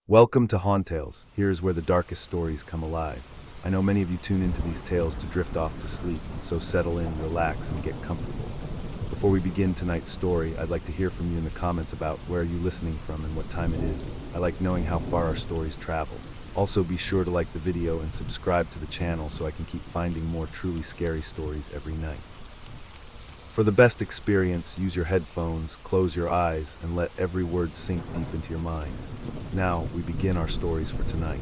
Welcome to Haunt Tales. Here's where the darkest stories come alive. I know many of you tune into these tales to drift off to sleep, so settle in, relax, and get comfortable. Before we begin tonight's story, I'd like to hear from you in the comments about where you're listening from and what time it is. I like knowing how far our stories travel. Also, be sure to like the video and subscribe to the channel so I can keep finding more truly scary stories every night. For the best experience, use your headphones, close your eyes, and let every word sink deep into your mind. Now, we begin our stories for tonight.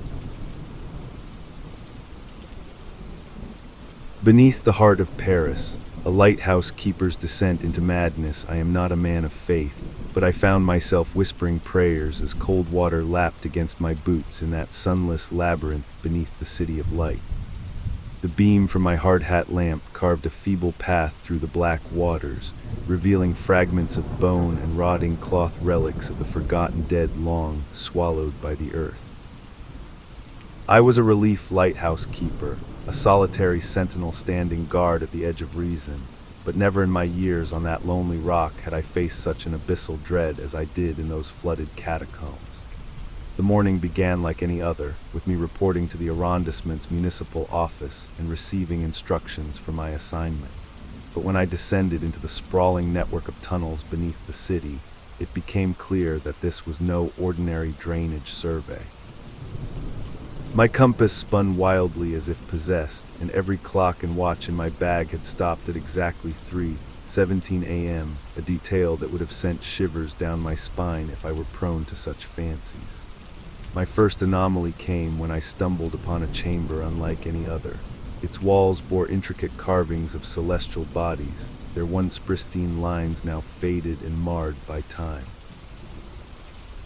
Beneath the heart of Paris, a lighthouse keeper's descent into madness, I am not a man of faith, but I found myself whispering prayers as cold water lapped against my boots in that sunless labyrinth beneath the city of light. The beam from my hard hat lamp carved a feeble path through the black waters, revealing fragments of bone and rotting cloth relics of the forgotten dead long swallowed by the earth. I was a relief lighthouse keeper, a solitary sentinel standing guard at the edge of reason, but never in my years on that lonely rock had I faced such an abyssal dread as I did in those flooded catacombs. The morning began like any other, with me reporting to the arrondissement's municipal office and receiving instructions for my assignment. But when I descended into the sprawling network of tunnels beneath the city, it became clear that this was no ordinary drainage survey. My compass spun wildly as if possessed, and every clock and watch in my bag had stopped at exactly 3:17 a.m., a detail that would have sent shivers down my spine if I were prone to such fancies. My first anomaly came when I stumbled upon a chamber unlike any other. Its walls bore intricate carvings of celestial bodies, their once pristine lines now faded and marred by time.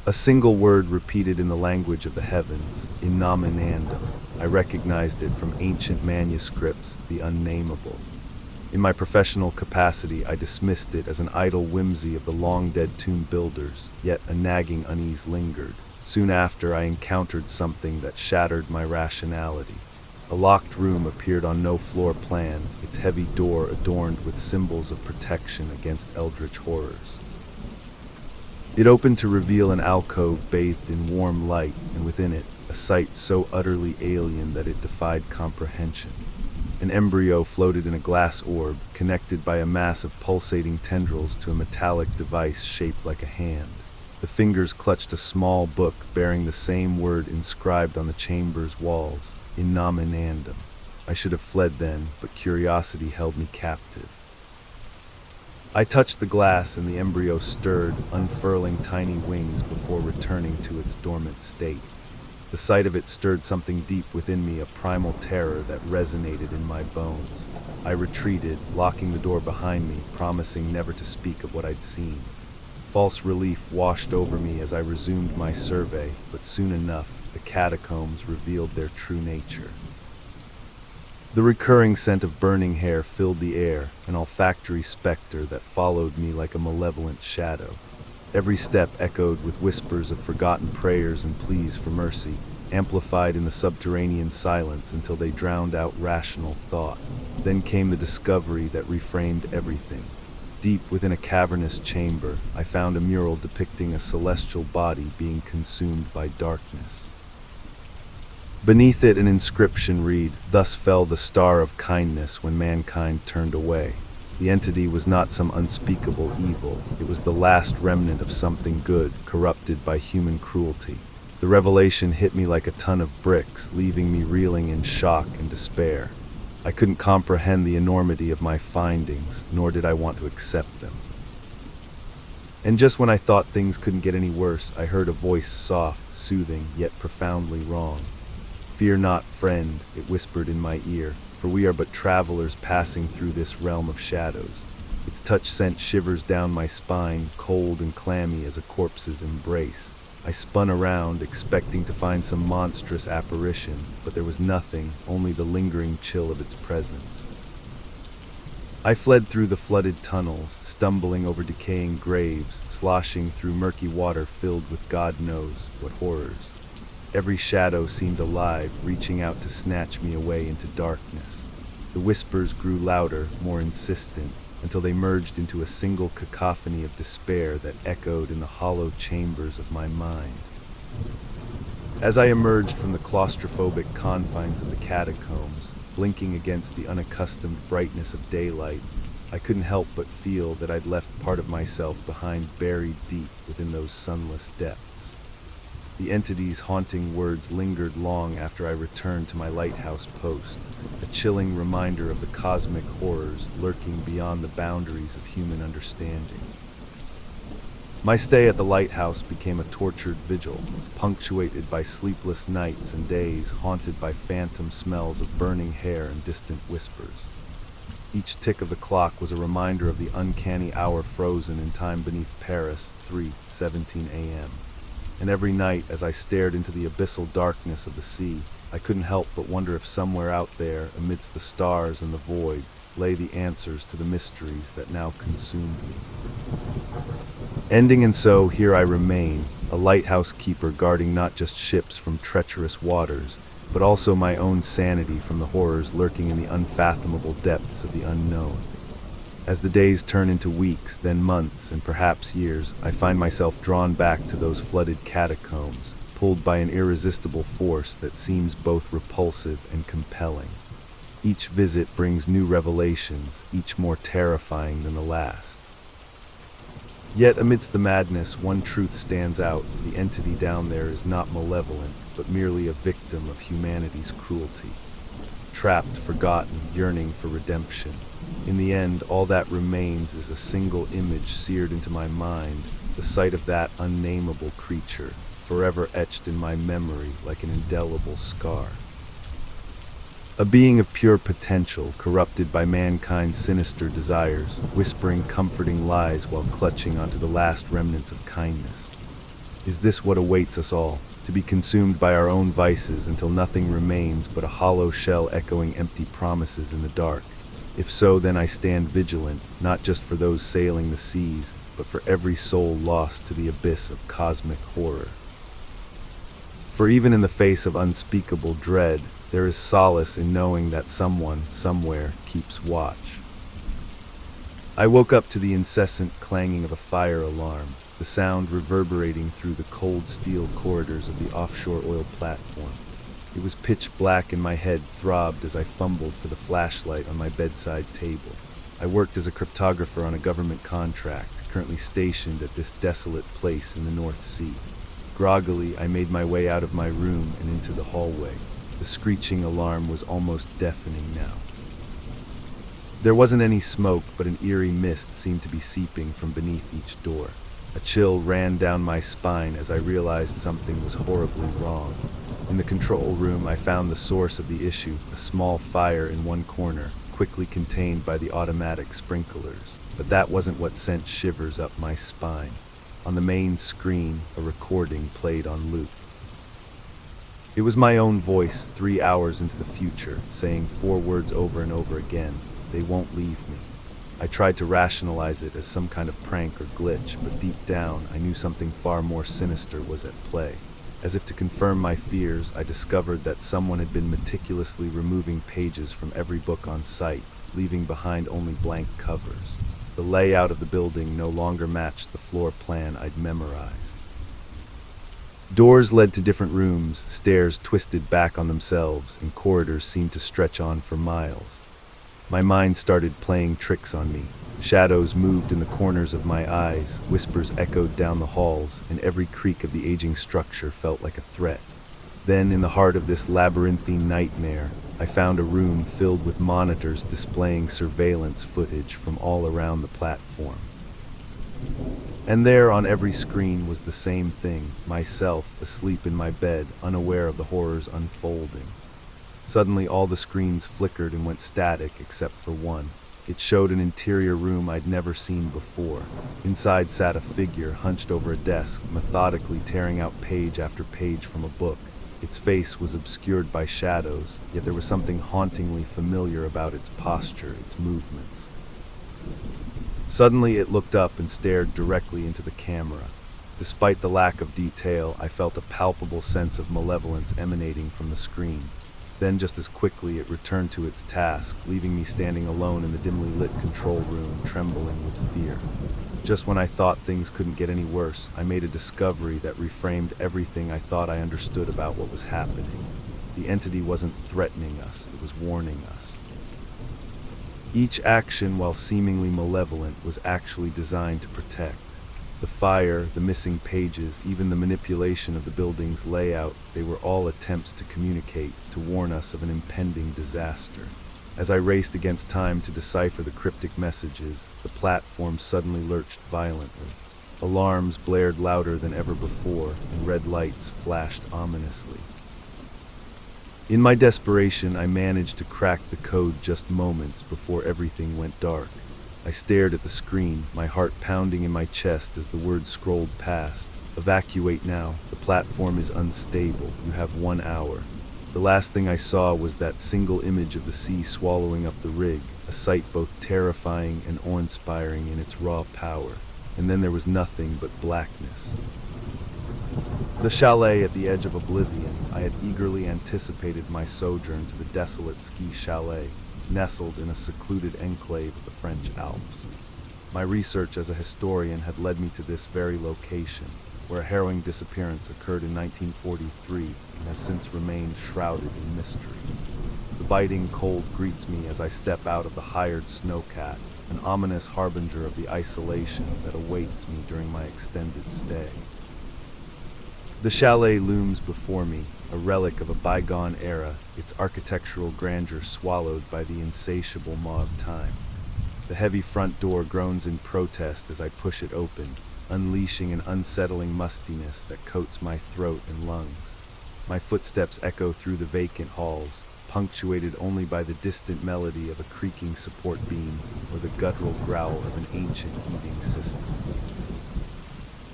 A single word repeated in the language of the heavens, in nominandum. I recognized it from ancient manuscripts, the unnameable. In my professional capacity, I dismissed it as an idle whimsy of the long-dead tomb builders, yet a nagging unease lingered. Soon after, I encountered something that shattered my rationality. A locked room appeared on no floor plan, its heavy door adorned with symbols of protection against eldritch horrors. It opened to reveal an alcove bathed in warm light, and within it, a sight so utterly alien that it defied comprehension. An embryo floated in a glass orb, connected by a mass of pulsating tendrils to a metallic device shaped like a hand. The fingers clutched a small book bearing the same word inscribed on the chamber's walls, in nominandum. I should have fled then, but curiosity held me captive. I touched the glass and the embryo stirred, unfurling tiny wings before returning to its dormant state. The sight of it stirred something deep within me, a primal terror that resonated in my bones. I retreated, locking the door behind me, promising never to speak of what I'd seen. False relief washed over me as I resumed my survey, but soon enough, the catacombs revealed their true nature. The recurring scent of burning hair filled the air, an olfactory specter that followed me like a malevolent shadow. Every step echoed with whispers of forgotten prayers and pleas for mercy, amplified in the subterranean silence until they drowned out rational thought. Then came the discovery that reframed everything. Deep within a cavernous chamber, I found a mural depicting a celestial body being consumed by darkness. Beneath it, an inscription read, "Thus fell the star of kindness when mankind turned away." The entity was not some unspeakable evil. It was the last remnant of something good, corrupted by human cruelty. The revelation hit me like a ton of bricks, leaving me reeling in shock and despair. I couldn't comprehend the enormity of my findings, nor did I want to accept them. And just when I thought things couldn't get any worse, I heard a voice, soft, soothing, yet profoundly wrong. "Fear not, friend," it whispered in my ear, "for we are but travelers passing through this realm of shadows." Its touch sent shivers down my spine, cold and clammy as a corpse's embrace. I spun around, expecting to find some monstrous apparition, but there was nothing, only the lingering chill of its presence. I fled through the flooded tunnels, stumbling over decaying graves, sloshing through murky water filled with God knows what horrors. Every shadow seemed alive, reaching out to snatch me away into darkness. The whispers grew louder, more insistent, until they merged into a single cacophony of despair that echoed in the hollow chambers of my mind. As I emerged from the claustrophobic confines of the catacombs, blinking against the unaccustomed brightness of daylight, I couldn't help but feel that I'd left part of myself behind, buried deep within those sunless depths. The entity's haunting words lingered long after I returned to my lighthouse post, a chilling reminder of the cosmic horrors lurking beyond the boundaries of human understanding. My stay at the lighthouse became a tortured vigil, punctuated by sleepless nights and days haunted by phantom smells of burning hair and distant whispers. Each tick of the clock was a reminder of the uncanny hour frozen in time beneath Paris, 3:17 a.m. And every night, as I stared into the abyssal darkness of the sea, I couldn't help but wonder if somewhere out there, amidst the stars and the void, lay the answers to the mysteries that now consumed me. Ending and so, here I remain, a lighthouse keeper guarding not just ships from treacherous waters, but also my own sanity from the horrors lurking in the unfathomable depths of the unknown. As the days turn into weeks, then months, and perhaps years, I find myself drawn back to those flooded catacombs, pulled by an irresistible force that seems both repulsive and compelling. Each visit brings new revelations, each more terrifying than the last. Yet amidst the madness, one truth stands out: the entity down there is not malevolent, but merely a victim of humanity's cruelty. Trapped, forgotten, yearning for redemption. In the end, all that remains is a single image seared into my mind, the sight of that unnameable creature, forever etched in my memory like an indelible scar. A being of pure potential, corrupted by mankind's sinister desires, whispering comforting lies while clutching onto the last remnants of kindness. Is this what awaits us all, to be consumed by our own vices until nothing remains but a hollow shell echoing empty promises in the dark? If so, then I stand vigilant, not just for those sailing the seas, but for every soul lost to the abyss of cosmic horror. For even in the face of unspeakable dread, there is solace in knowing that someone, somewhere, keeps watch. I woke up to the incessant clanging of a fire alarm, the sound reverberating through the cold steel corridors of the offshore oil platform. It was pitch black and my head throbbed as I fumbled for the flashlight on my bedside table. I worked as a cryptographer on a government contract, currently stationed at this desolate place in the North Sea. Groggily, I made my way out of my room and into the hallway. The screeching alarm was almost deafening now. There wasn't any smoke, but an eerie mist seemed to be seeping from beneath each door. A chill ran down my spine as I realized something was horribly wrong. In the control room, I found the source of the issue, a small fire in one corner, quickly contained by the automatic sprinklers. But that wasn't what sent shivers up my spine. On the main screen, a recording played on loop. It was my own voice, 3 hours into the future, saying 4 words over and over again: "They won't leave me." I tried to rationalize it as some kind of prank or glitch, but deep down, I knew something far more sinister was at play. As if to confirm my fears, I discovered that someone had been meticulously removing pages from every book on site, leaving behind only blank covers. The layout of the building no longer matched the floor plan I'd memorized. Doors led to different rooms, stairs twisted back on themselves, and corridors seemed to stretch on for miles. My mind started playing tricks on me. Shadows moved in the corners of my eyes, whispers echoed down the halls, and every creak of the aging structure felt like a threat. Then, in the heart of this labyrinthine nightmare, I found a room filled with monitors displaying surveillance footage from all around the platform. And there on every screen was the same thing: myself, asleep in my bed, unaware of the horrors unfolding. Suddenly all the screens flickered and went static except for one. It showed an interior room I'd never seen before. Inside sat a figure hunched over a desk, methodically tearing out page after page from a book. Its face was obscured by shadows, yet there was something hauntingly familiar about its posture, its movements. Suddenly it looked up and stared directly into the camera. Despite the lack of detail, I felt a palpable sense of malevolence emanating from the screen. Then, just as quickly, it returned to its task, leaving me standing alone in the dimly lit control room, trembling with fear. Just when I thought things couldn't get any worse, I made a discovery that reframed everything I thought I understood about what was happening. The entity wasn't threatening us, it was warning us. Each action, while seemingly malevolent, was actually designed to protect. The fire, the missing pages, even the manipulation of the building's layout, they were all attempts to communicate, to warn us of an impending disaster. As I raced against time to decipher the cryptic messages, the platform suddenly lurched violently. Alarms blared louder than ever before, and red lights flashed ominously. In my desperation, I managed to crack the code just moments before everything went dark. I stared at the screen, my heart pounding in my chest as the words scrolled past. Evacuate now. The platform is unstable. You have 1 hour. The last thing I saw was that single image of the sea swallowing up the rig, a sight both terrifying and awe-inspiring in its raw power. And then there was nothing but blackness. The chalet at the edge of oblivion, I had eagerly anticipated my sojourn to the desolate ski chalet, nestled in a secluded enclave of the French Alps. My research as a historian had led me to this very location, where a harrowing disappearance occurred in 1943 and has since remained shrouded in mystery. The biting cold greets me as I step out of the hired snowcat, an ominous harbinger of the isolation that awaits me during my extended stay. The chalet looms before me, a relic of a bygone era, its architectural grandeur swallowed by the insatiable maw of time. The heavy front door groans in protest as I push it open, unleashing an unsettling mustiness that coats my throat and lungs. My footsteps echo through the vacant halls, punctuated only by the distant melody of a creaking support beam or the guttural growl of an ancient heating system.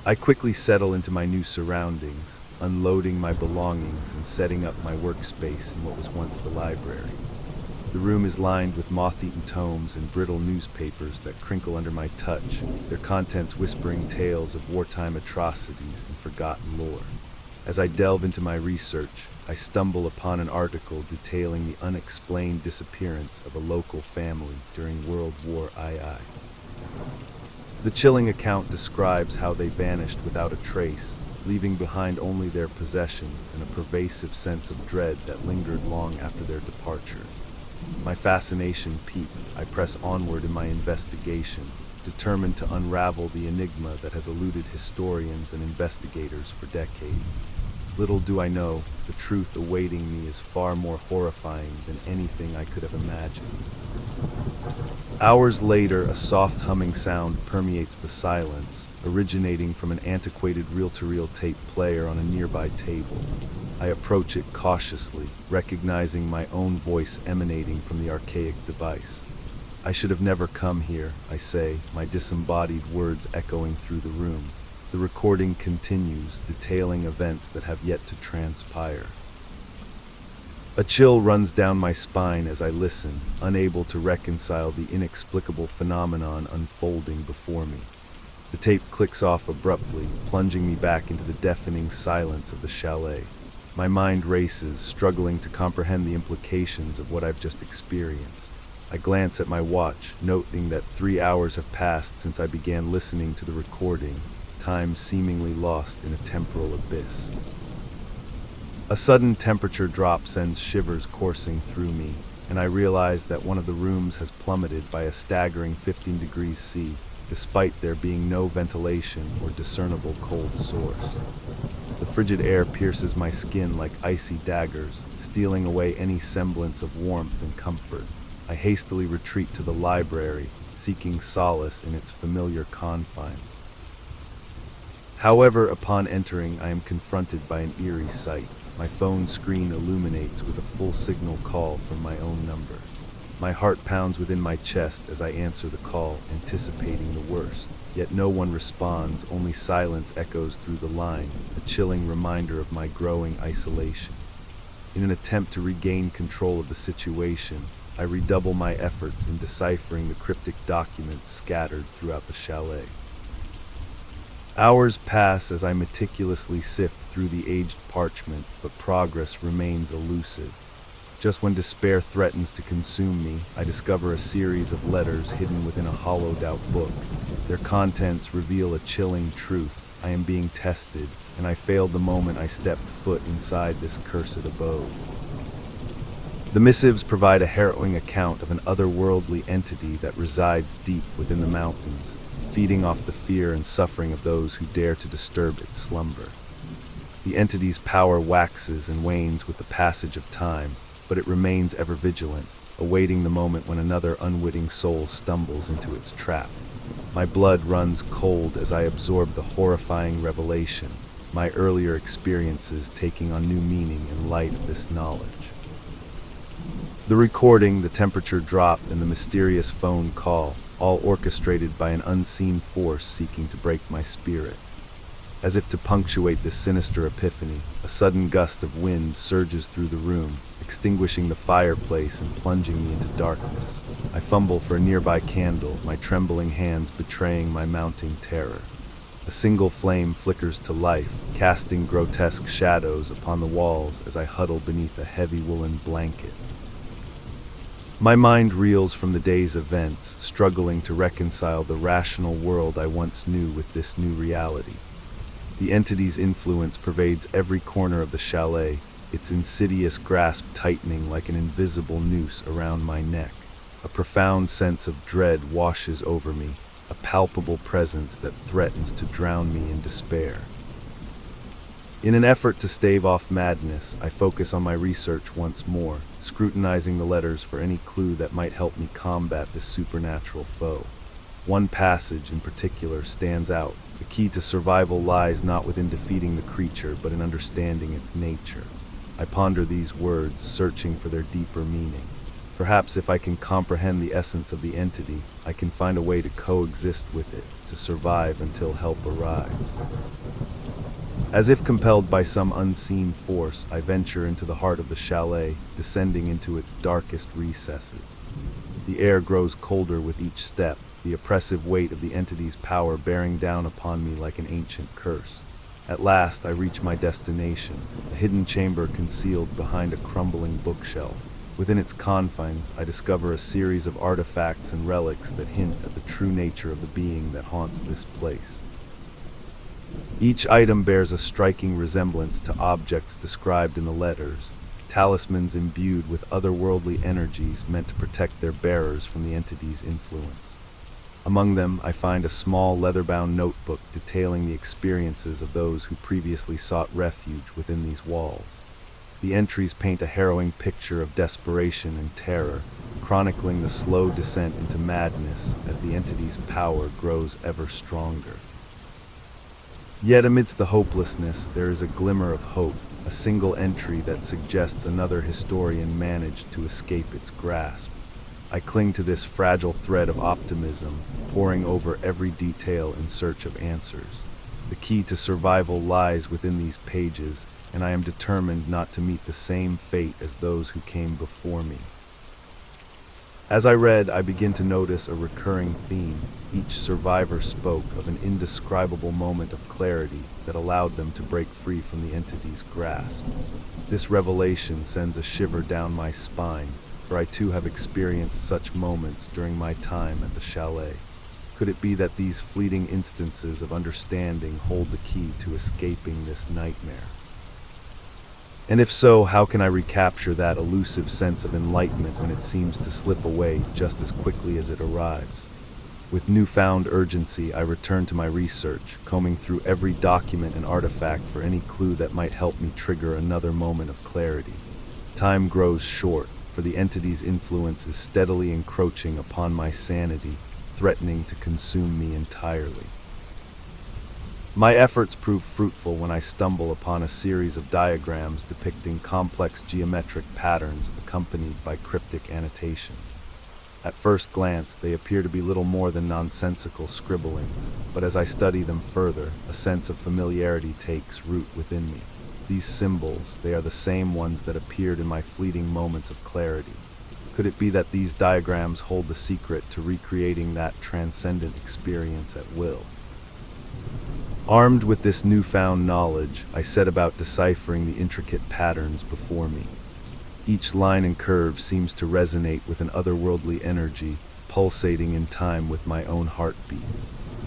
I quickly settle into my new surroundings, unloading my belongings and setting up my workspace in what was once the library. The room is lined with moth-eaten tomes and brittle newspapers that crinkle under my touch, their contents whispering tales of wartime atrocities and forgotten lore. As I delve into my research, I stumble upon an article detailing the unexplained disappearance of a local family during World War II. The chilling account describes how they vanished without a trace, leaving behind only their possessions and a pervasive sense of dread that lingered long after their departure. My fascination peaked. I press onward in my investigation, determined to unravel the enigma that has eluded historians and investigators for decades. Little do I know, the truth awaiting me is far more horrifying than anything I could have imagined. Hours later, a soft humming sound permeates the silence, originating from an antiquated reel-to-reel tape player on a nearby table. I approach it cautiously, recognizing my own voice emanating from the archaic device. I should have never come here, I say, my disembodied words echoing through the room. The recording continues, detailing events that have yet to transpire. A chill runs down my spine as I listen, unable to reconcile the inexplicable phenomenon unfolding before me. The tape clicks off abruptly, plunging me back into the deafening silence of the chalet. My mind races, struggling to comprehend the implications of what I've just experienced. I glance at my watch, noting that 3 hours have passed since I began listening to the recording, time seemingly lost in a temporal abyss. A sudden temperature drop sends shivers coursing through me, and I realize that one of the rooms has plummeted by a staggering 15 degrees C, despite there being no ventilation or discernible cold source. The frigid air pierces my skin like icy daggers, stealing away any semblance of warmth and comfort. I hastily retreat to the library, seeking solace in its familiar confines. However, upon entering, I am confronted by an eerie sight. My phone screen illuminates with a full signal call from my own number. My heart pounds within my chest as I answer the call, anticipating the worst. Yet no one responds, only silence echoes through the line, a chilling reminder of my growing isolation. In an attempt to regain control of the situation, I redouble my efforts in deciphering the cryptic documents scattered throughout the chalet. Hours pass as I meticulously sift through the aged parchment, but progress remains elusive. Just when despair threatens to consume me, I discover a series of letters hidden within a hollowed-out book. Their contents reveal a chilling truth. I am being tested, and I failed the moment I stepped foot inside this cursed abode. The missives provide a harrowing account of an otherworldly entity that resides deep within the mountains, feeding off the fear and suffering of those who dare to disturb its slumber. The entity's power waxes and wanes with the passage of time, but it remains ever vigilant, awaiting the moment when another unwitting soul stumbles into its trap. My blood runs cold as I absorb the horrifying revelation, my earlier experiences taking on new meaning in light of this knowledge. The recording, the temperature drop, and the mysterious phone call, all orchestrated by an unseen force seeking to break my spirit. As if to punctuate this sinister epiphany, a sudden gust of wind surges through the room, extinguishing the fireplace and plunging me into darkness. I fumble for a nearby candle, my trembling hands betraying my mounting terror. A single flame flickers to life, casting grotesque shadows upon the walls as I huddle beneath a heavy woolen blanket. My mind reels from the day's events, struggling to reconcile the rational world I once knew with this new reality. The entity's influence pervades every corner of the chalet, its insidious grasp tightening like an invisible noose around my neck. A profound sense of dread washes over me, a palpable presence that threatens to drown me in despair. In an effort to stave off madness, I focus on my research once more, scrutinizing the letters for any clue that might help me combat this supernatural foe. One passage in particular stands out. The key to survival lies not within defeating the creature, but in understanding its nature. I ponder these words, searching for their deeper meaning. Perhaps if I can comprehend the essence of the entity, I can find a way to coexist with it, to survive until help arrives. As if compelled by some unseen force, I venture into the heart of the chalet, descending into its darkest recesses. The air grows colder with each step, the oppressive weight of the entity's power bearing down upon me like an ancient curse. At last, I reach my destination, a hidden chamber concealed behind a crumbling bookshelf. Within its confines, I discover a series of artifacts and relics that hint at the true nature of the being that haunts this place. Each item bears a striking resemblance to objects described in the letters, talismans imbued with otherworldly energies meant to protect their bearers from the entity's influence. Among them, I find a small leather-bound notebook detailing the experiences of those who previously sought refuge within these walls. The entries paint a harrowing picture of desperation and terror, chronicling the slow descent into madness as the entity's power grows ever stronger. Yet amidst the hopelessness, there is a glimmer of hope, a single entry that suggests another historian managed to escape its grasp. I cling to this fragile thread of optimism, poring over every detail in search of answers. The key to survival lies within these pages, and I am determined not to meet the same fate as those who came before me. As I read, I begin to notice a recurring theme. Each survivor spoke of an indescribable moment of clarity that allowed them to break free from the entity's grasp. This revelation sends a shiver down my spine, for I too have experienced such moments during my time at the chalet. Could it be that these fleeting instances of understanding hold the key to escaping this nightmare? And if so, how can I recapture that elusive sense of enlightenment when it seems to slip away just as quickly as it arrives? With newfound urgency, I return to my research, combing through every document and artifact for any clue that might help me trigger another moment of clarity. Time grows short, for the entity's influence is steadily encroaching upon my sanity, threatening to consume me entirely. My efforts prove fruitful when I stumble upon a series of diagrams depicting complex geometric patterns accompanied by cryptic annotations. At first glance, they appear to be little more than nonsensical scribblings, but as I study them further, a sense of familiarity takes root within me. These symbols, they are the same ones that appeared in my fleeting moments of clarity. Could it be that these diagrams hold the secret to recreating that transcendent experience at will? Armed with this newfound knowledge, I set about deciphering the intricate patterns before me. Each line and curve seems to resonate with an otherworldly energy, pulsating in time with my own heartbeat.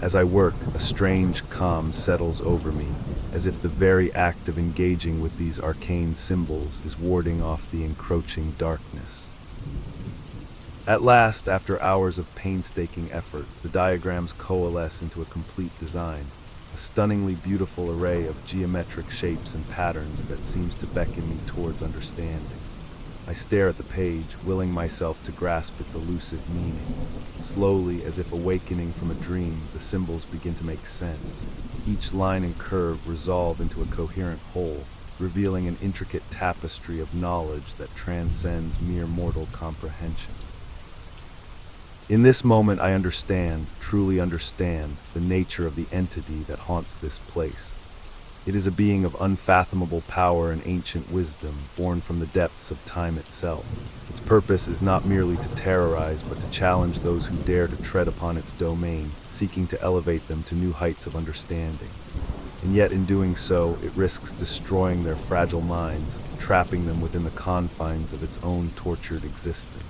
As I work, a strange calm settles over me, as if the very act of engaging with these arcane symbols is warding off the encroaching darkness. At last, after hours of painstaking effort, the diagrams coalesce into a complete design, a stunningly beautiful array of geometric shapes and patterns that seems to beckon me towards understanding. I stare at the page, willing myself to grasp its elusive meaning. Slowly, as if awakening from a dream, the symbols begin to make sense. Each line and curve resolve into a coherent whole, revealing an intricate tapestry of knowledge that transcends mere mortal comprehension. In this moment, I understand, truly understand, the nature of the entity that haunts this place. It is a being of unfathomable power and ancient wisdom, born from the depths of time itself. Its purpose is not merely to terrorize, but to challenge those who dare to tread upon its domain, seeking to elevate them to new heights of understanding. And yet, in doing so, it risks destroying their fragile minds, trapping them within the confines of its own tortured existence.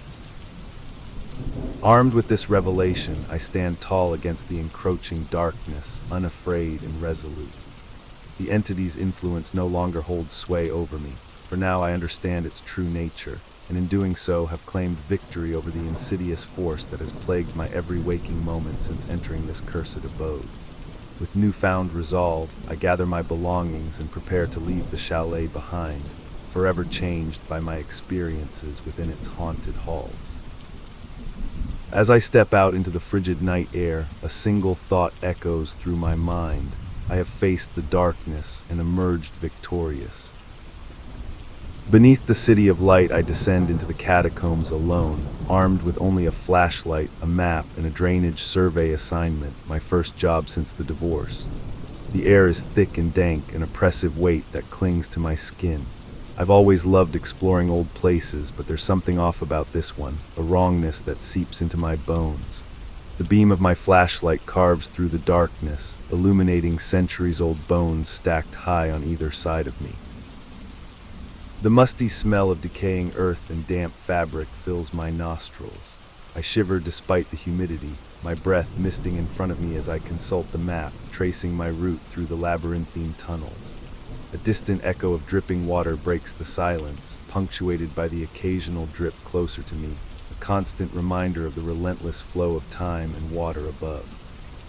Armed with this revelation, I stand tall against the encroaching darkness, unafraid and resolute. The entity's influence no longer holds sway over me, for now I understand its true nature, and in doing so have claimed victory over the insidious force that has plagued my every waking moment since entering this cursed abode. With newfound resolve, I gather my belongings and prepare to leave the chalet behind, forever changed by my experiences within its haunted halls. As I step out into the frigid night air, a single thought echoes through my mind. I have faced the darkness and emerged victorious. Beneath the city of light, I descend into the catacombs alone, armed with only a flashlight, a map, and a drainage survey assignment, my first job since the divorce. The air is thick and dank, an oppressive weight that clings to my skin. I've always loved exploring old places, but there's something off about this one, a wrongness that seeps into my bones. The beam of my flashlight carves through the darkness, illuminating centuries-old bones stacked high on either side of me. The musty smell of decaying earth and damp fabric fills my nostrils. I shiver despite the humidity, my breath misting in front of me as I consult the map, tracing my route through the labyrinthine tunnels. A distant echo of dripping water breaks the silence, punctuated by the occasional drip closer to me, a constant reminder of the relentless flow of time and water above.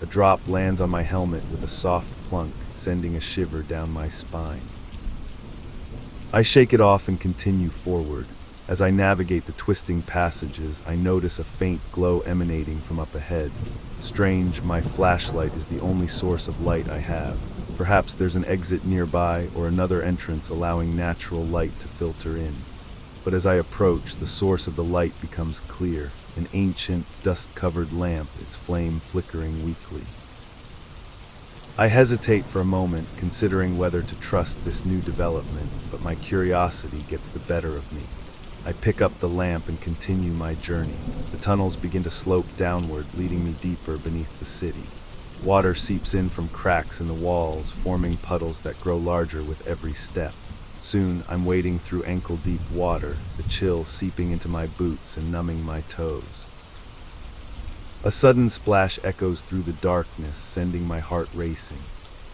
A drop lands on my helmet with a soft plunk, sending a shiver down my spine. I shake it off and continue forward. As I navigate the twisting passages, I notice a faint glow emanating from up ahead. Strange, my flashlight is the only source of light I have. Perhaps there's an exit nearby or another entrance allowing natural light to filter in. But as I approach, the source of the light becomes clear, an ancient, dust-covered lamp, its flame flickering weakly. I hesitate for a moment, considering whether to trust this new development, but my curiosity gets the better of me. I pick up the lamp and continue my journey. The tunnels begin to slope downward, leading me deeper beneath the city. Water seeps in from cracks in the walls, forming puddles that grow larger with every step. Soon, I'm wading through ankle-deep water, the chill seeping into my boots and numbing my toes. A sudden splash echoes through the darkness, sending my heart racing.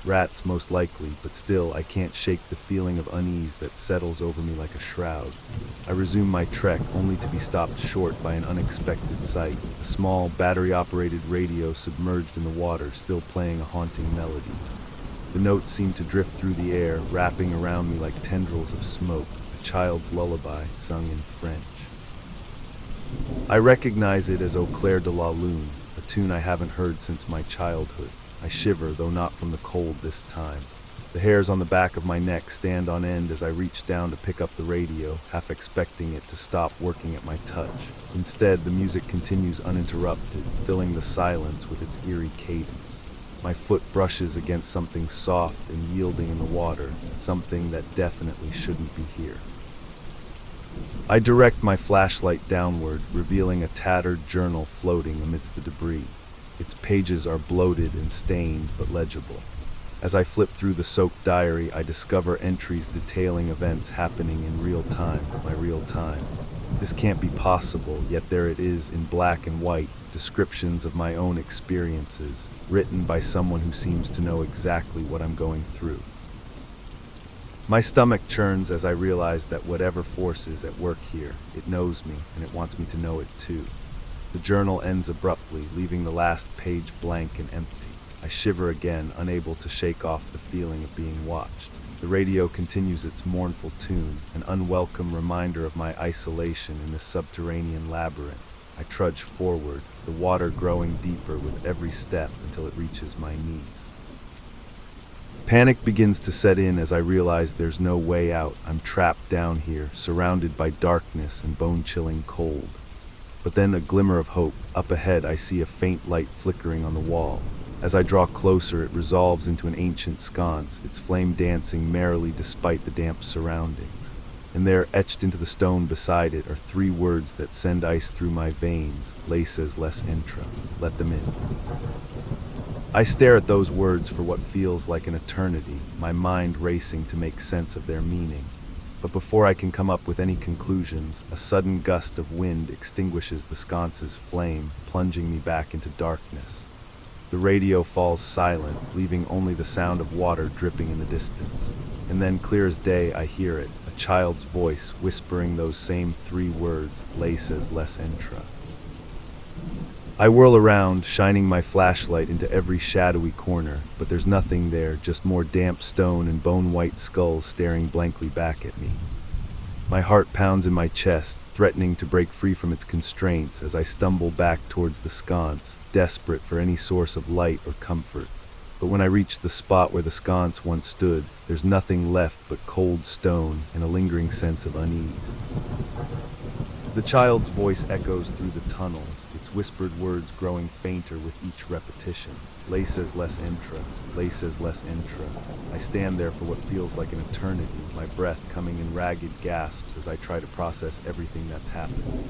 Rats most likely, but still I can't shake the feeling of unease that settles over me like a shroud. I resume my trek, only to be stopped short by an unexpected sight, a small battery-operated radio submerged in the water, still playing a haunting melody. The notes seem to drift through the air, wrapping around me like tendrils of smoke, a child's lullaby sung in French. I recognize it as Au Clair de la Lune, a tune I haven't heard since my childhood. I shiver, though not from the cold this time. The hairs on the back of my neck stand on end as I reach down to pick up the radio, half expecting it to stop working at my touch. Instead, the music continues uninterrupted, filling the silence with its eerie cadence. My foot brushes against something soft and yielding in the water, something that definitely shouldn't be here. I direct my flashlight downward, revealing a tattered journal floating amidst the debris. Its pages are bloated and stained, but legible. As I flip through the soaked diary, I discover entries detailing events happening in real time, my real time. This can't be possible, yet there it is in black and white, descriptions of my own experiences, written by someone who seems to know exactly what I'm going through. My stomach churns as I realize that whatever force is at work here, it knows me and it wants me to know it too. The journal ends abruptly, leaving the last page blank and empty. I shiver again, unable to shake off the feeling of being watched. The radio continues its mournful tune, an unwelcome reminder of my isolation in this subterranean labyrinth. I trudge forward, the water growing deeper with every step until it reaches my knees. Panic begins to set in as I realize there's no way out. I'm trapped down here, surrounded by darkness and bone-chilling cold. But then a glimmer of hope. Up ahead, I see a faint light flickering on the wall. As I draw closer, it resolves into an ancient sconce, its flame dancing merrily despite the damp surroundings. And there, etched into the stone beside it, are 3 words that send ice through my veins. Laces les entra. Let them in. I stare at those words for what feels like an eternity, my mind racing to make sense of their meaning. But before I can come up with any conclusions, a sudden gust of wind extinguishes the sconce's flame, plunging me back into darkness. The radio falls silent, leaving only the sound of water dripping in the distance. And then, clear as day, I hear it, a child's voice whispering those same 3 words, Laces les entra. I whirl around, shining my flashlight into every shadowy corner, but there's nothing there, just more damp stone and bone-white skulls staring blankly back at me. My heart pounds in my chest, threatening to break free from its constraints as I stumble back towards the sconce, desperate for any source of light or comfort. But when I reach the spot where the sconce once stood, there's nothing left but cold stone and a lingering sense of unease. The child's voice echoes through the tunnels, its whispered words growing fainter with each repetition. Laces les entra, laces les entra. I stand there for what feels like an eternity, my breath coming in ragged gasps as I try to process everything that's happened.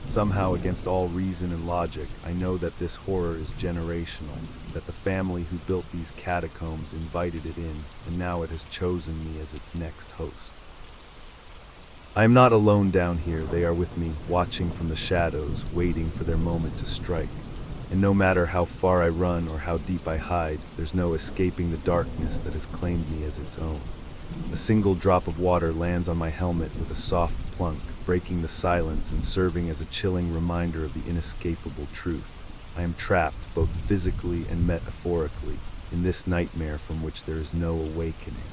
Somehow, against all reason and logic, I know that this horror is generational, that the family who built these catacombs invited it in, and now it has chosen me as its next host. I am not alone down here. They are with me, watching from the shadows, waiting for their moment to strike. And no matter how far I run or how deep I hide, there's no escaping the darkness that has claimed me as its own. A single drop of water lands on my helmet with a soft plunk, breaking the silence and serving as a chilling reminder of the inescapable truth. I am trapped, both physically and metaphorically, in this nightmare from which there is no awakening.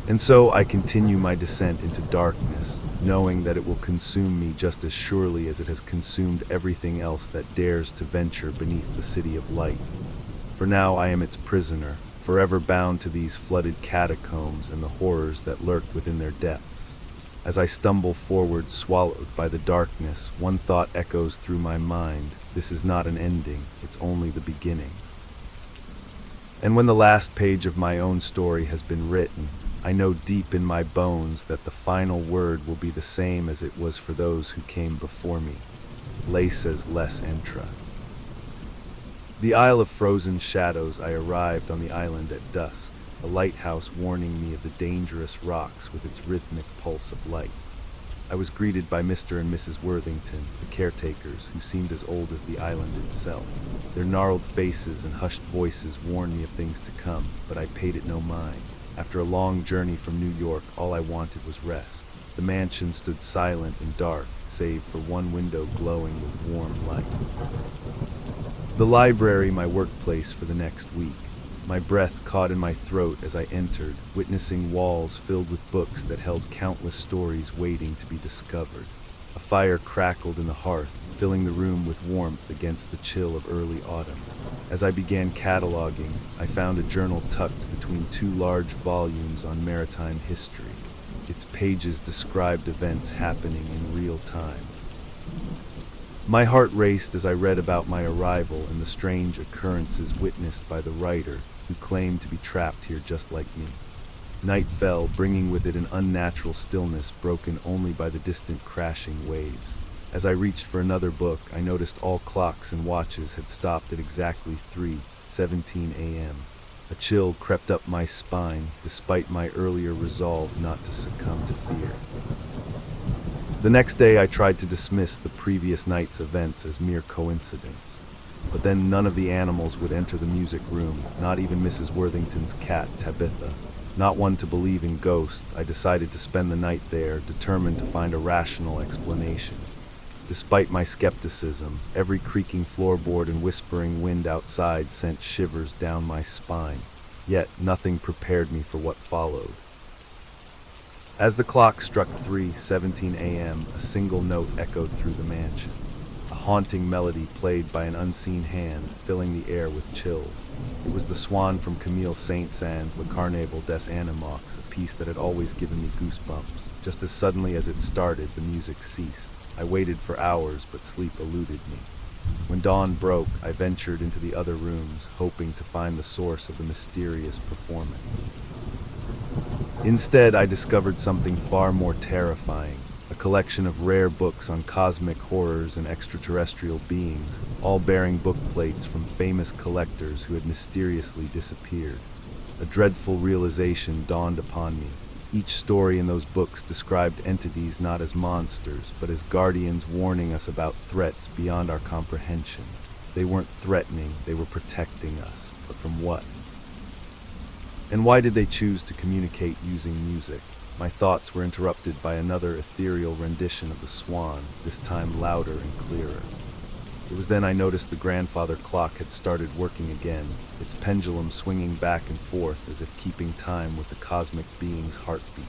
And so I continue my descent into darkness, knowing that it will consume me just as surely as it has consumed everything else that dares to venture beneath the city of light. For now I am its prisoner, forever bound to these flooded catacombs and the horrors that lurk within their depths. As I stumble forward, swallowed by the darkness, one thought echoes through my mind: this is not an ending, it's only the beginning. And when the last page of my own story has been written, I know deep in my bones that the final word will be the same as it was for those who came before me. Laces les entra. The Isle of Frozen Shadows. I arrived on the island at dusk, a lighthouse warning me of the dangerous rocks with its rhythmic pulse of light. I was greeted by Mr. and Mrs. Worthington, the caretakers, who seemed as old as the island itself. Their gnarled faces and hushed voices warned me of things to come, but I paid it no mind. After a long journey from New York, all I wanted was rest. The mansion stood silent and dark, save for one window glowing with warm light. The library, my workplace for the next week. My breath caught in my throat as I entered, witnessing walls filled with books that held countless stories waiting to be discovered. A fire crackled in the hearth, filling the room with warmth against the chill of early autumn. As I began cataloging, I found a journal tucked between 2 large volumes on maritime history. Its pages described events happening in real time. My heart raced as I read about my arrival and the strange occurrences witnessed by the writer, who claimed to be trapped here just like me. Night fell, bringing with it an unnatural stillness broken only by the distant crashing waves. As I reached for another book, I noticed all clocks and watches had stopped at exactly 3:17 a.m. A chill crept up my spine, despite my earlier resolve not to succumb to fear. The next day I tried to dismiss the previous night's events as mere coincidence. But then none of the animals would enter the music room, not even Mrs. Worthington's cat, Tabitha. Not one to believe in ghosts, I decided to spend the night there, determined to find a rational explanation. Despite my skepticism, every creaking floorboard and whispering wind outside sent shivers down my spine. Yet nothing prepared me for what followed. As the clock struck 3:17 a.m., a single note echoed through the mansion. A haunting melody played by an unseen hand, filling the air with chills. It was the swan from Camille Saint-Saëns' Le Carnaval des Animaux, a piece that had always given me goosebumps. Just as suddenly as it started, the music ceased. I waited for hours, but sleep eluded me. When dawn broke, I ventured into the other rooms, hoping to find the source of the mysterious performance. Instead, I discovered something far more terrifying, a collection of rare books on cosmic horrors and extraterrestrial beings, all bearing book plates from famous collectors who had mysteriously disappeared. A dreadful realization dawned upon me. Each story in those books described entities not as monsters, but as guardians warning us about threats beyond our comprehension. They weren't threatening, they were protecting us. But from what? And why did they choose to communicate using music? My thoughts were interrupted by another ethereal rendition of the swan, this time louder and clearer. It was then I noticed the grandfather clock had started working again, its pendulum swinging back and forth as if keeping time with the cosmic being's heartbeat.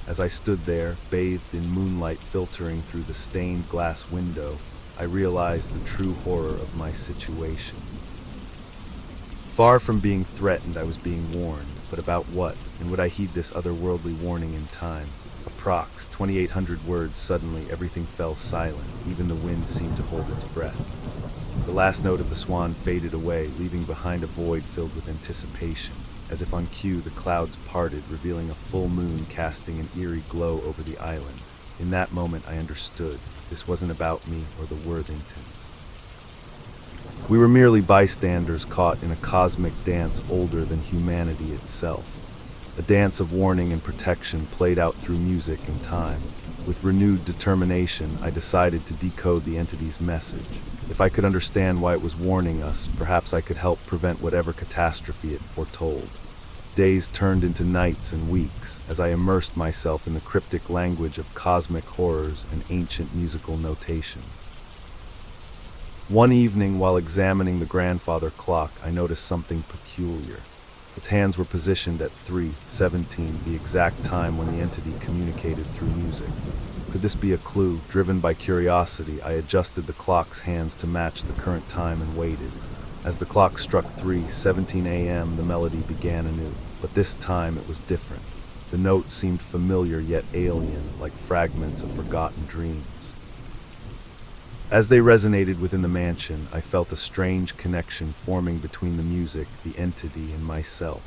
As I stood there, bathed in moonlight filtering through the stained glass window, I realized the true horror of my situation. Far from being threatened, I was being warned, but about what? And would I heed this otherworldly warning in time? Approx. 2,800 words. Suddenly, everything fell silent. Even the wind seemed to hold its breath. The last note of the swan faded away, leaving behind a void filled with anticipation. As if on cue, the clouds parted, revealing a full moon casting an eerie glow over the island. In that moment, I understood. This wasn't about me or the Worthingtons. We were merely bystanders caught in a cosmic dance older than humanity itself. A dance of warning and protection played out through music and time. With renewed determination, I decided to decode the entity's message. If I could understand why it was warning us, perhaps I could help prevent whatever catastrophe it foretold. Days turned into nights and weeks as I immersed myself in the cryptic language of cosmic horrors and ancient musical notations. One evening, while examining the grandfather clock, I noticed something peculiar. Its hands were positioned at 3:17, the exact time when the entity communicated through music. Could this be a clue? Driven by curiosity, I adjusted the clock's hands to match the current time and waited. As the clock struck 3:17 a.m., the melody began anew. But this time it was different. The notes seemed familiar yet alien, like fragments of forgotten dreams. As they resonated within the mansion, I felt a strange connection forming between the music, the entity, and myself.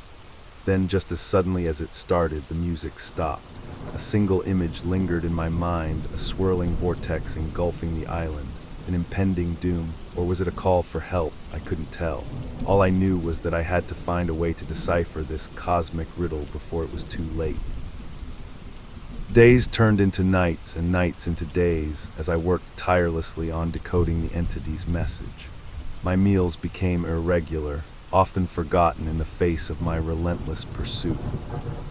Then, just as suddenly as it started, the music stopped. A single image lingered in my mind, a swirling vortex engulfing the island. An impending doom, or was it a call for help? I couldn't tell. All I knew was that I had to find a way to decipher this cosmic riddle before it was too late. Days turned into nights and nights into days as I worked tirelessly on decoding the entity's message. My meals became irregular, often forgotten in the face of my relentless pursuit.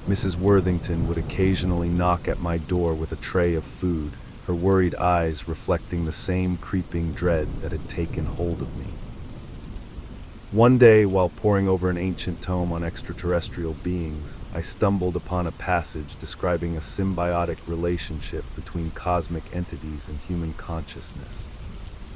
Mrs. Worthington would occasionally knock at my door with a tray of food, her worried eyes reflecting the same creeping dread that had taken hold of me. One day, while poring over an ancient tome on extraterrestrial beings, I stumbled upon a passage describing a symbiotic relationship between cosmic entities and human consciousness.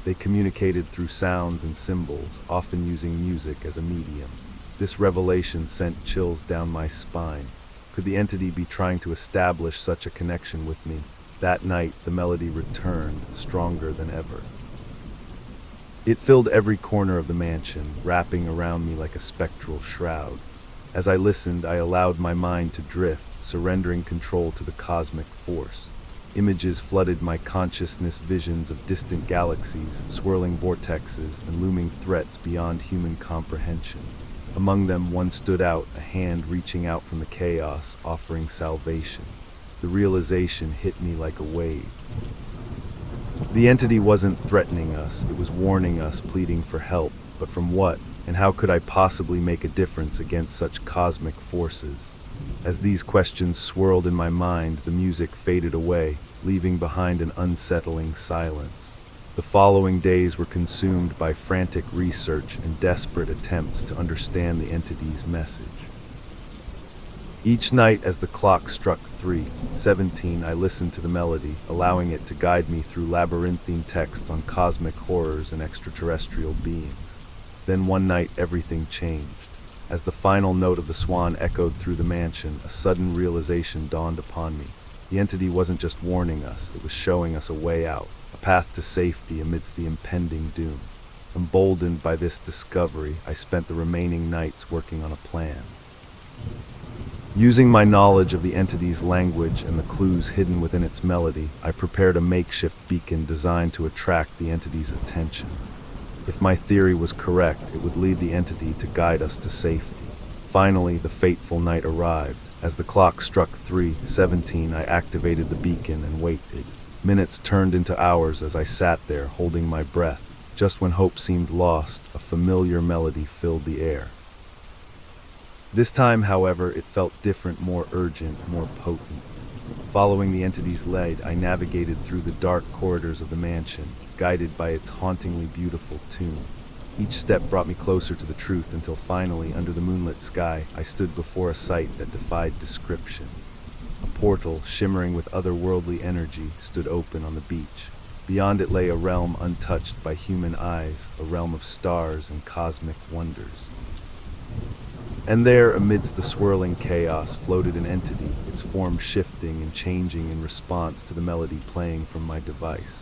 They communicated through sounds and symbols, often using music as a medium. This revelation sent chills down my spine. Could the entity be trying to establish such a connection with me? That night, the melody returned, stronger than ever. It filled every corner of the mansion, wrapping around me like a spectral shroud. As I listened, I allowed my mind to drift, surrendering control to the cosmic force. Images flooded my consciousness, visions of distant galaxies, swirling vortexes, and looming threats beyond human comprehension. Among them, one stood out, a hand reaching out from the chaos, offering salvation. The realization hit me like a wave. The entity wasn't threatening us, it was warning us, pleading for help. But from what? And how could I possibly make a difference against such cosmic forces? As these questions swirled in my mind, the music faded away, leaving behind an unsettling silence. The following days were consumed by frantic research and desperate attempts to understand the entity's message. Each night as the clock struck 3:17, I listened to the melody, allowing it to guide me through labyrinthine texts on cosmic horrors and extraterrestrial beings. Then one night everything changed. As the final note of the swan echoed through the mansion, a sudden realization dawned upon me. The entity wasn't just warning us, it was showing us a way out, a path to safety amidst the impending doom. Emboldened by this discovery, I spent the remaining nights working on a plan. Using my knowledge of the entity's language and the clues hidden within its melody, I prepared a makeshift beacon designed to attract the entity's attention. If my theory was correct, it would lead the entity to guide us to safety. Finally, the fateful night arrived. As the clock struck 3:17, I activated the beacon and waited. Minutes turned into hours as I sat there, holding my breath. Just when hope seemed lost, a familiar melody filled the air. This time, however, it felt different, more urgent, more potent. Following the entity's lead, I navigated through the dark corridors of the mansion, guided by its hauntingly beautiful tune. Each step brought me closer to the truth until finally, under the moonlit sky, I stood before a sight that defied description. A portal, shimmering with otherworldly energy, stood open on the beach. Beyond it lay a realm untouched by human eyes, a realm of stars and cosmic wonders. And there, amidst the swirling chaos, floated an entity, its form shifting and changing in response to the melody playing from my device.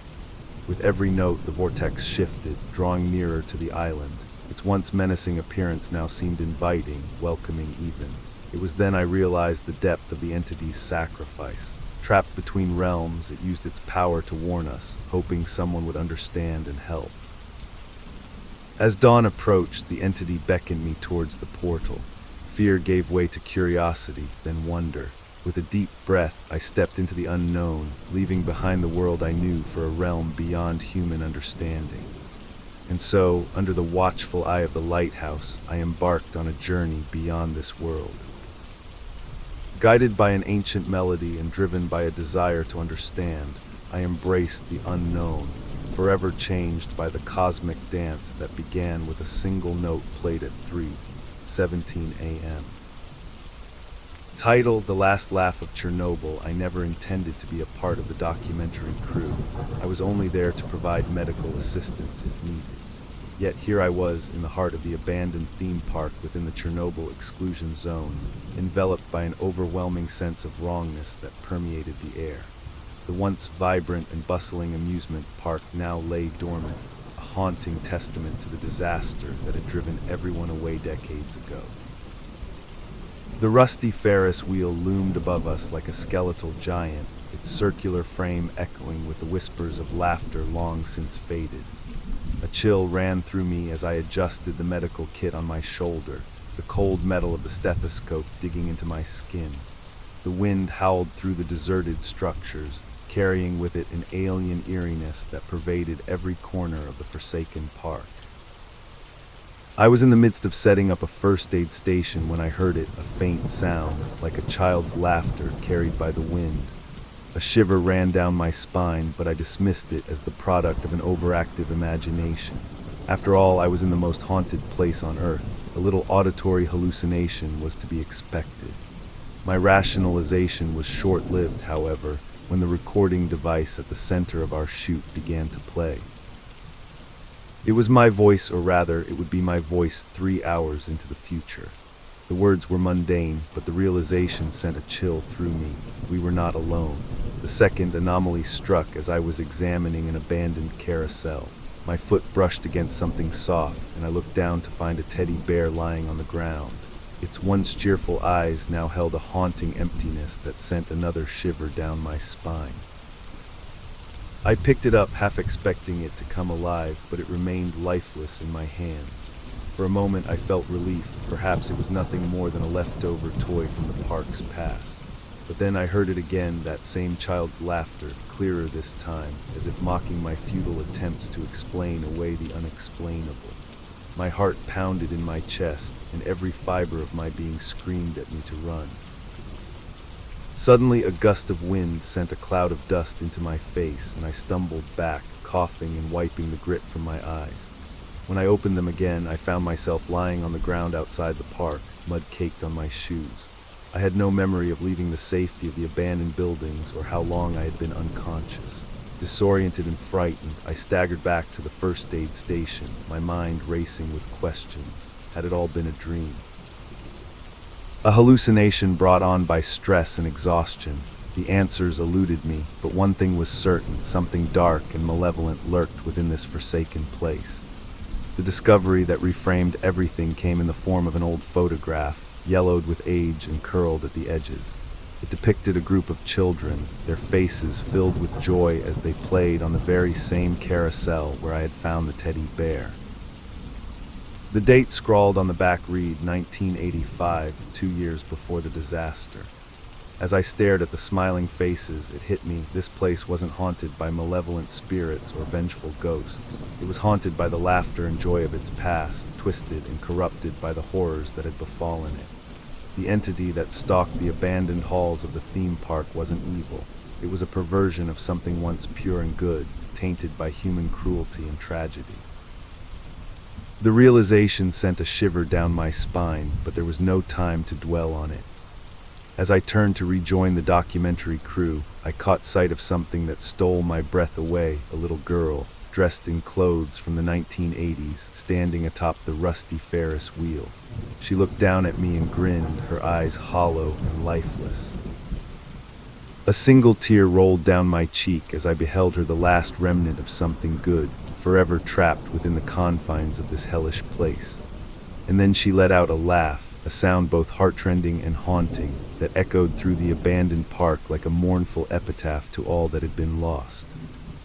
With every note, the vortex shifted, drawing nearer to the island. Its once menacing appearance now seemed inviting, welcoming even. It was then I realized the depth of the entity's sacrifice. Trapped between realms, it used its power to warn us, hoping someone would understand and help. As dawn approached, the entity beckoned me towards the portal. Fear gave way to curiosity, then wonder. With a deep breath, I stepped into the unknown, leaving behind the world I knew for a realm beyond human understanding. And so, under the watchful eye of the lighthouse, I embarked on a journey beyond this world. Guided by an ancient melody and driven by a desire to understand, I embraced the unknown, forever changed by the cosmic dance that began with a single note played at 3:17 a.m. Titled The Last Laugh of Chernobyl, I never intended to be a part of the documentary crew. I was only there to provide medical assistance if needed. Yet here I was in the heart of the abandoned theme park within the Chernobyl exclusion zone, enveloped by an overwhelming sense of wrongness that permeated the air. The once vibrant and bustling amusement park now lay dormant, a haunting testament to the disaster that had driven everyone away decades ago. The rusty Ferris wheel loomed above us like a skeletal giant, its circular frame echoing with the whispers of laughter long since faded. A chill ran through me as I adjusted the medical kit on my shoulder, the cold metal of the stethoscope digging into my skin. The wind howled through the deserted structures, carrying with it an alien eeriness that pervaded every corner of the forsaken park. I was in the midst of setting up a first aid station when I heard it, a faint sound, like a child's laughter carried by the wind. A shiver ran down my spine, but I dismissed it as the product of an overactive imagination. After all, I was in the most haunted place on Earth. A little auditory hallucination was to be expected. My rationalization was short-lived, however, when the recording device at the center of our shoot began to play. It was my voice, or rather, it would be my voice 3 hours into the future. The words were mundane, but the realization sent a chill through me. We were not alone. The second anomaly struck as I was examining an abandoned carousel. My foot brushed against something soft, and I looked down to find a teddy bear lying on the ground. Its once cheerful eyes now held a haunting emptiness that sent another shiver down my spine. I picked it up, half expecting it to come alive, but it remained lifeless in my hands. For a moment I felt relief. Perhaps it was nothing more than a leftover toy from the park's past. But then I heard it again, that same child's laughter, clearer this time, as if mocking my futile attempts to explain away the unexplainable. My heart pounded in my chest, and every fiber of my being screamed at me to run. Suddenly, a gust of wind sent a cloud of dust into my face, and I stumbled back, coughing and wiping the grit from my eyes. When I opened them again, I found myself lying on the ground outside the park, mud caked on my shoes. I had no memory of leaving the safety of the abandoned buildings or how long I had been unconscious. Disoriented and frightened, I staggered back to the first aid station, my mind racing with questions. Had it all been a dream? A hallucination brought on by stress and exhaustion. The answers eluded me, but one thing was certain: something dark and malevolent lurked within this forsaken place. The discovery that reframed everything came in the form of an old photograph, yellowed with age and curled at the edges. It depicted a group of children, their faces filled with joy as they played on the very same carousel where I had found the teddy bear. The date scrawled on the back read 1985, 2 years before the disaster. As I stared at the smiling faces, it hit me: this place wasn't haunted by malevolent spirits or vengeful ghosts. It was haunted by the laughter and joy of its past, twisted and corrupted by the horrors that had befallen it. The entity that stalked the abandoned halls of the theme park wasn't evil. It was a perversion of something once pure and good, tainted by human cruelty and tragedy. The realization sent a shiver down my spine, but there was no time to dwell on it. As I turned to rejoin the documentary crew, I caught sight of something that stole my breath away: a little girl, dressed in clothes from the 1980s, standing atop the rusty Ferris wheel. She looked down at me and grinned, her eyes hollow and lifeless. A single tear rolled down my cheek as I beheld her, the last remnant of something good, forever trapped within the confines of this hellish place. And then she let out a laugh, a sound both heartrending and haunting, that echoed through the abandoned park like a mournful epitaph to all that had been lost.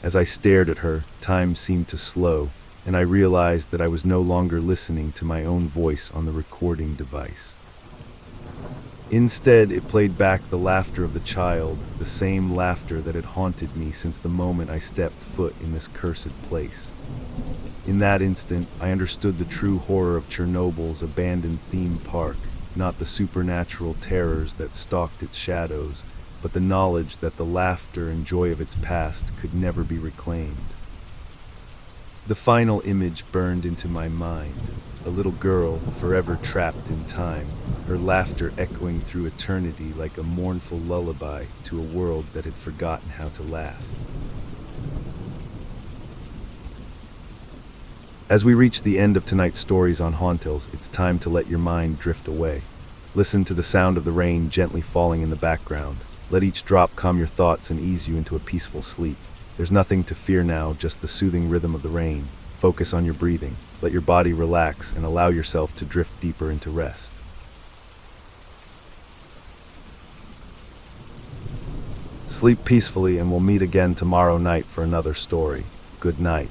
As I stared at her, time seemed to slow, and I realized that I was no longer listening to my own voice on the recording device. Instead, it played back the laughter of the child, the same laughter that had haunted me since the moment I stepped foot in this cursed place. In that instant, I understood the true horror of Chernobyl's abandoned theme park, not the supernatural terrors that stalked its shadows, but the knowledge that the laughter and joy of its past could never be reclaimed. The final image burned into my mind: a little girl, forever trapped in time, her laughter echoing through eternity like a mournful lullaby to a world that had forgotten how to laugh. As we reach the end of tonight's stories on Hauntales, it's time to let your mind drift away. Listen to the sound of the rain gently falling in the background. Let each drop calm your thoughts and ease you into a peaceful sleep. There's nothing to fear now, just the soothing rhythm of the rain. Focus on your breathing. Let your body relax and allow yourself to drift deeper into rest. Sleep peacefully, and we'll meet again tomorrow night for another story. Good night.